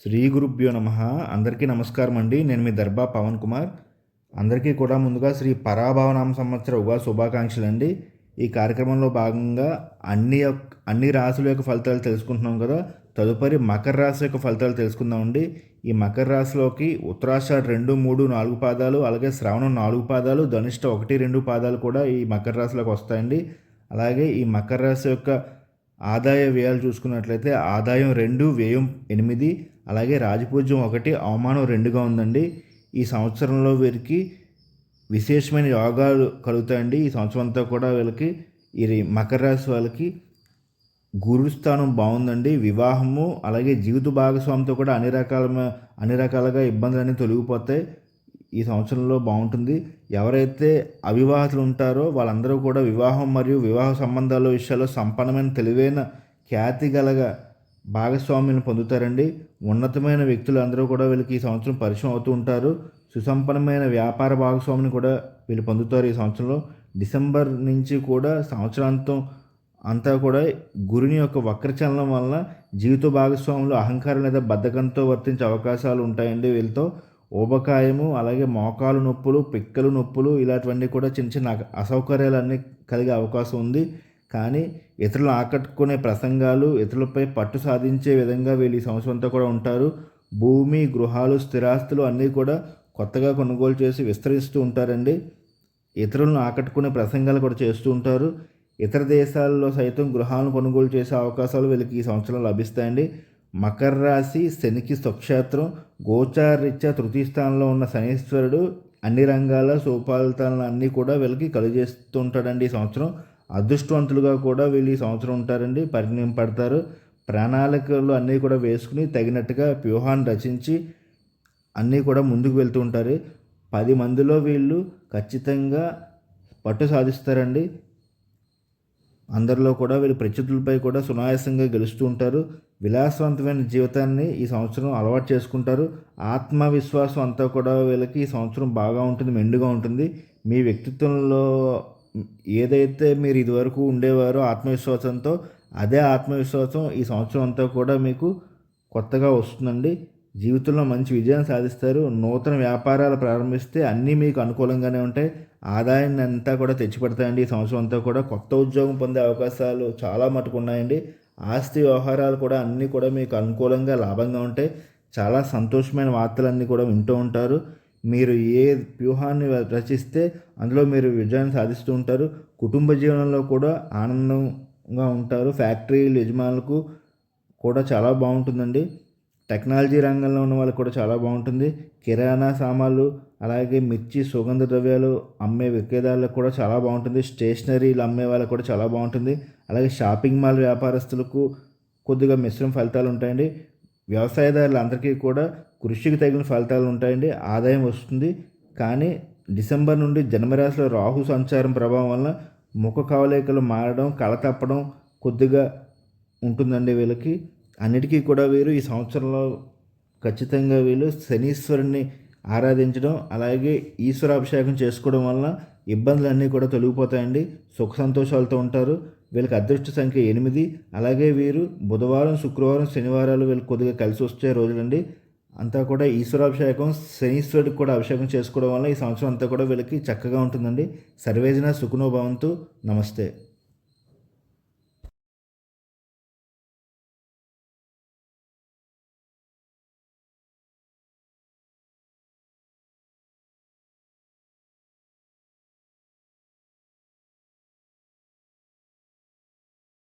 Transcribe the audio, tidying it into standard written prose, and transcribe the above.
శ్రీ గురుభ్యో నమ. అందరికీ నమస్కారం అండి. నేను మీ దర్బా పవన్ కుమార్. అందరికీ కూడా ముందుగా శ్రీ పరాభవనామ సంవత్సర ఉగాది శుభాకాంక్షలు అండి. ఈ కార్యక్రమంలో భాగంగా అన్ని రాశుల యొక్క ఫలితాలు తెలుసుకుంటున్నాం కదా. తదుపరి మకర రాశి యొక్క ఫలితాలు తెలుసుకుందామండి. ఈ మకర రాశిలోకి ఉత్తరాషాఢ 2, 3, 4 పాదాలు, అలాగే శ్రావణం 4 పాదాలు, ధనిష్ట 1, 2 పాదాలు కూడా ఈ మకర రాశిలోకి వస్తాయండి. అలాగే ఈ మకర రాశి యొక్క ఆదాయ వ్యయాలు చూసుకున్నట్లయితే ఆదాయం 2, వ్యయం 8, అలాగే రాజపూజ్యం 1, అవమానం 2గా ఉందండి. ఈ సంవత్సరంలో వీరికి విశేషమైన యోగాలు కలుగుతాయండి. ఈ సంవత్సరం అంతా కూడా వీళ్ళకి ఇది మకర రాశి వాళ్ళకి గురుస్థానం బాగుందండి. వివాహము అలాగే జీవిత భాగస్వామితో కూడా అన్ని రకాలుగా ఇబ్బందులన్నీ తొలగిపోతాయి. ఈ సంవత్సరంలో బాగుంటుంది. ఎవరైతే అవివాహితులు ఉంటారో వాళ్ళందరూ కూడా వివాహం మరియు వివాహ సంబంధాల విషయాల్లో సంపన్నమైన తెలివైన ఖ్యాతి గలగా భాగస్వామ్యం పొందుతారండి. ఉన్నతమైన వ్యక్తులు అందరూ కూడా వీళ్ళకి ఈ సంవత్సరం పరిచయం అవుతూ ఉంటారు. సుసంపన్నమైన వ్యాపార భాగస్వామిని కూడా వీళ్ళు పొందుతారు. ఈ సంవత్సరంలో డిసెంబర్ నుంచి కూడా సంవత్సరాంతం అంతా కూడా గురుని యొక్క వక్రచలనం వలన జీవిత భాగస్వాములు అహంకారం లేదా బద్ధకంతో వర్తించే అవకాశాలు ఉంటాయండి. వీళ్ళతో ఊబకాయము అలాగే మోకాలు నొప్పులు, పిక్కలు నొప్పులు ఇలాంటివన్నీ కూడా చిన్న చిన్న అసౌకర్యాలన్నీ కలిగే అవకాశం ఉంది. కానీ ఇతరులను ఆకట్టుకునే ప్రసంగాలు, ఇతరులపై పట్టు సాధించే విధంగా వీళ్ళు ఈ సంవత్సరం అంతా కూడా ఉంటారు. భూమి, గృహాలు, స్థిరాస్తులు అన్నీ కూడా కొత్తగా కొనుగోలు చేసి విస్తరిస్తూ ఉంటారండి. ఇతరులను ఆకట్టుకునే ప్రసంగాలు కూడా చేస్తూ ఉంటారు. ఇతర దేశాల్లో సైతం గృహాలను కొనుగోలు చేసే అవకాశాలు వీళ్ళకి ఈ సంవత్సరం లభిస్తాయండి. మకర రాశి శనికి స్వక్షేత్రం, గోచారరీత్యా తృతీయ స్థానంలో ఉన్న శనీశ్వరుడు అన్ని రంగాల సుఫలితాలను అన్నీ కూడా వీళ్ళకి కలుగజేస్తూ ఉంటాడండి. ఈ సంవత్సరం అదృష్టవంతులుగా కూడా వీళ్ళు ఈ సంవత్సరం ఉంటారండి, పరిణింపడతారు. ప్రణాళికలు అన్నీ కూడా వేసుకుని తగినట్టుగా వ్యూహాన్ని రచించి అన్నీ కూడా ముందుకు వెళ్తూ ఉంటారు. 10 మందిలో వీళ్ళు ఖచ్చితంగా పట్టు సాధిస్తారండి. అందరిలో కూడా వీళ్ళు ప్రత్యర్థులపై కూడా సునాయాసంగా గెలుస్తూ ఉంటారు. విలాసవంతమైన జీవితాన్ని ఈ సంవత్సరం అలవాటు చేసుకుంటారు. ఆత్మవిశ్వాసం అంతా కూడా వీళ్ళకి ఈ సంవత్సరం బాగా ఉంటుంది, మెండుగా ఉంటుంది. మీ వ్యక్తిత్వంలో ఏదైతే మీరు ఇదివరకు ఉండేవారో ఆత్మవిశ్వాసంతో, అదే ఆత్మవిశ్వాసం ఈ సంవత్సరం అంతా కూడా మీకు కొత్తగా వస్తుందండి. జీవితంలో మంచి విజయాన్ని సాధిస్తారు. నూతన వ్యాపారాలు ప్రారంభిస్తే అన్నీ మీకు అనుకూలంగానే ఉంటాయి. ఆదాయాన్ని అంతా కూడా తెచ్చిపెడతాయండి. ఈ సంవత్సరం అంతా కూడా కొత్త ఉద్యోగం పొందే అవకాశాలు చాలా మటుకు ఉన్నాయండి. ఆస్తి వ్యవహారాలు కూడా అన్నీ కూడా మీకు అనుకూలంగా లాభంగా ఉంటాయి. చాలా సంతోషమైన వార్తలన్నీ కూడా వింటూ ఉంటారు. మీరు ఏ వ్యూహాన్ని రచిస్తే అందులో మీరు విజయాన్ని సాధిస్తూ ఉంటారు. కుటుంబ జీవనంలో కూడా ఆనందంగా ఉంటారు. ఫ్యాక్టరీల యజమానులకు కూడా చాలా బాగుంటుందండి. టెక్నాలజీ రంగంలో ఉన్న వాళ్ళకి కూడా చాలా బాగుంటుంది. కిరాణా సామాన్లు అలాగే మిర్చి, సుగంధ ద్రవ్యాలు అమ్మే విక్రేదారులకు కూడా చాలా బాగుంటుంది. స్టేషనరీలు అమ్మే వాళ్ళకి కూడా చాలా బాగుంటుంది. అలాగే షాపింగ్ మాల్ వ్యాపారస్తులకు కొద్దిగా మిశ్రమ ఫలితాలు ఉంటాయండి. వ్యవసాయదారులందరికీ కూడా కృషికి తగిన ఫలితాలు ఉంటాయండి. ఆదాయం వస్తుంది. కానీ డిసెంబర్ నుండి జన్మరాశిలో రాహు సంచారం ప్రభావం వలన ముఖ కవళికలు మారడం, కళ తప్పడం కొద్దిగా ఉంటుందండి వీళ్ళకి. అన్నిటికీ కూడా వీరు ఈ సంవత్సరంలో ఖచ్చితంగా వీళ్ళు శనీశ్వరుని ఆరాధించడం అలాగే ఈశ్వరాభిషేకం చేసుకోవడం వలన ఇబ్బందులన్నీ కూడా తొలగిపోతాయండి. సుఖ సంతోషాలతో ఉంటారు. వీళ్ళకి అదృష్ట సంఖ్య 8. అలాగే వీరు బుధవారం, శుక్రవారం, శనివారాలు వీళ్ళకి కొద్దిగా కలిసి వచ్చే రోజులండి. అంతా కూడా ఈశ్వరాభిషేకం, శనీశ్వరుడికి కూడా అభిషేకం చేసుకోవడం వల్ల ఈ సంవత్సరం అంతా కూడా వీళ్ళకి చక్కగా ఉంటుందండి. సర్వేజన సుఖనో భవంతు. నమస్తే.